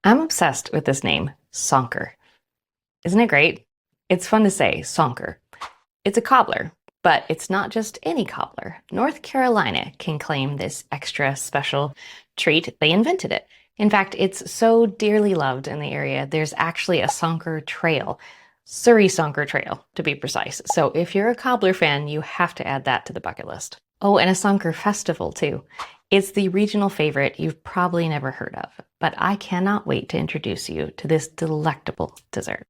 I'm obsessed with this name, Sonker. Isn't it great? It's fun to say, Sonker. It's a cobbler, but it's not just any cobbler. North Carolina can claim this extra special treat. They invented it. In fact, it's so dearly loved in the area, there's actually a Sonker Trail, Surrey Sonker Trail to be precise. So if you're a cobbler fan, you have to add that to the bucket list. Oh, and a Sonker Festival too. It's the regional favorite you've probably never heard of, but I cannot wait to introduce you to this delectable dessert.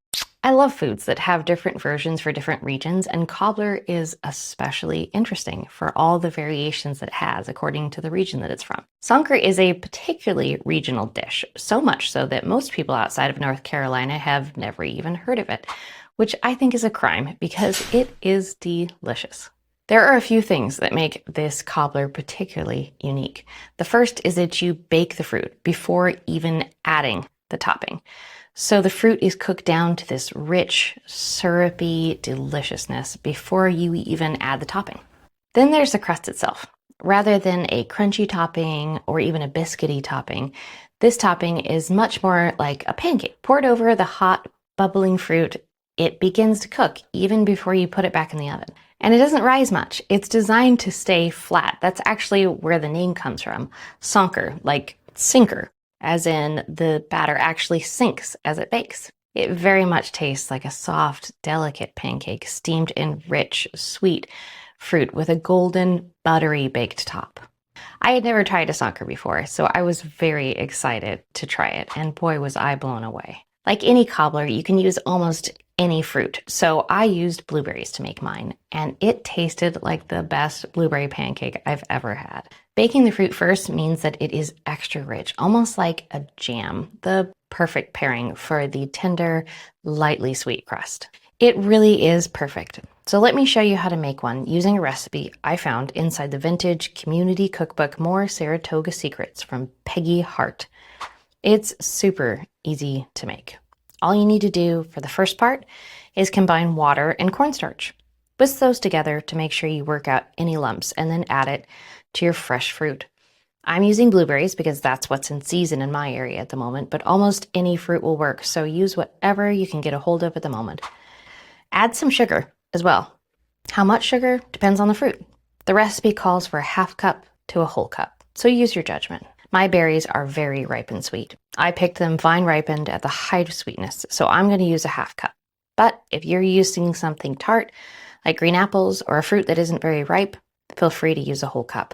I love foods that have different versions for different regions, and cobbler is especially interesting for all the variations it has according to the region that it's from. Sonker is a particularly regional dish, so much so that most people outside of North Carolina have never even heard of it, which I think is a crime because it is delicious. There are a few things that make this cobbler particularly unique. The first is that you bake the fruit before even adding the topping. So the fruit is cooked down to this rich, syrupy deliciousness before you even add the topping. Then there's the crust itself. Rather than a crunchy topping or even a biscuity topping, this topping is much more like a pancake. Poured over the hot, bubbling fruit, it begins to cook even before you put it back in the oven. And it doesn't rise much. It's designed to stay flat. That's actually where the name comes from. Sonker, like sinker, as in the batter actually sinks as it bakes. It very much tastes like a soft, delicate pancake steamed in rich, sweet fruit with a golden, buttery baked top. I had never tried a Sonker before, so I was very excited to try it, and boy was I blown away. Like any cobbler, you can use almost any fruit, so I used blueberries to make mine, and it tasted like the best blueberry pancake I've ever had. Baking the fruit first means that it is extra rich, almost like a jam, the perfect pairing for the tender, lightly sweet crust. It really is perfect. So let me show you how to make one using a recipe I found inside the vintage community cookbook More Saratoga Secrets from Peggy Hart. It's super easy to make. All you need to do for the first part is combine water and cornstarch. Whisk those together to make sure you work out any lumps and then add it to your fresh fruit. I'm using blueberries because that's what's in season in my area at the moment, but almost any fruit will work, so use whatever you can get a hold of at the moment. Add some sugar as well. How much sugar depends on the fruit. The recipe calls for a half cup to a whole cup, so use your judgment. My berries are very ripe and sweet. I picked them vine ripened at the height of sweetness, so I'm going to use a half cup. But if you're using something tart, like green apples or a fruit that isn't very ripe, feel free to use a whole cup.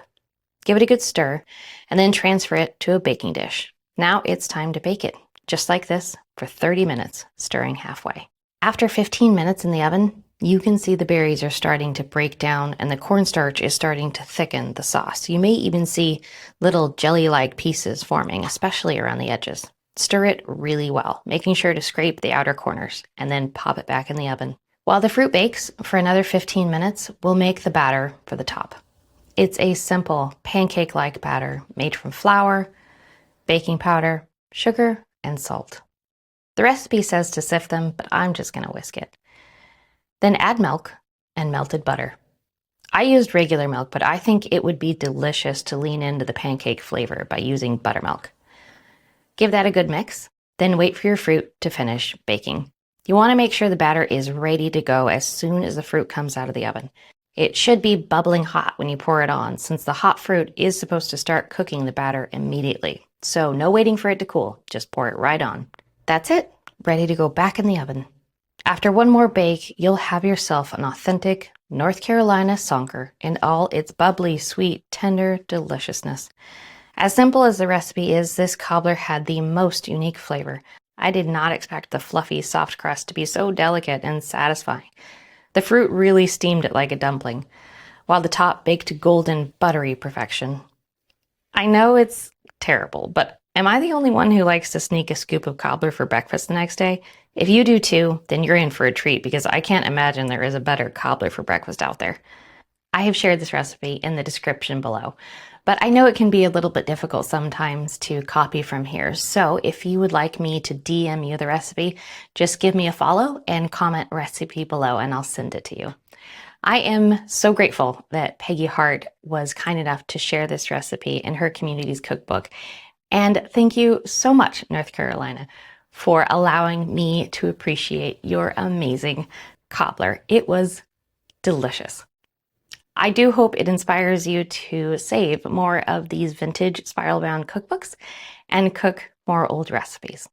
Give it a good stir, and then transfer it to a baking dish. Now it's time to bake it, just like this, for 30 minutes, stirring halfway. After 15 minutes in the oven, you can see the berries are starting to break down and the cornstarch is starting to thicken the sauce. You may even see little jelly-like pieces forming, especially around the edges. Stir it really well, making sure to scrape the outer corners, and then pop it back in the oven. While the fruit bakes for another 15 minutes, we'll make the batter for the top. It's a simple pancake-like batter made from flour, baking powder, sugar, and salt. The recipe says to sift them, but I'm just going to whisk it. Then add milk and melted butter. I used regular milk, but I think it would be delicious to lean into the pancake flavor by using buttermilk. Give that a good mix, then wait for your fruit to finish baking. You want to make sure the batter is ready to go as soon as the fruit comes out of the oven. It should be bubbling hot when you pour it on, since the hot fruit is supposed to start cooking the batter immediately. So no waiting for it to cool, just pour it right on. That's it, ready to go back in the oven. After one more bake, you'll have yourself an authentic North Carolina Sonker in all its bubbly, sweet, tender deliciousness. As simple as the recipe is, this cobbler had the most unique flavor. I did not expect the fluffy, soft crust to be so delicate and satisfying. The fruit really steamed it like a dumpling, while the top baked to golden, buttery perfection. I know it's terrible, but am I the only one who likes to sneak a scoop of cobbler for breakfast the next day? If you do too, then you're in for a treat because I can't imagine there is a better cobbler for breakfast out there. I have shared this recipe in the description below, but I know it can be a little bit difficult sometimes to copy from here. So if you would like me to DM you the recipe, just give me a follow and comment recipe below and I'll send it to you. I am so grateful that Peggy Hart was kind enough to share this recipe in her community's cookbook. And thank you so much, North Carolina, for allowing me to appreciate your amazing cobbler. It was delicious. I do hope it inspires you to save more of these vintage spiral bound cookbooks and cook more old recipes.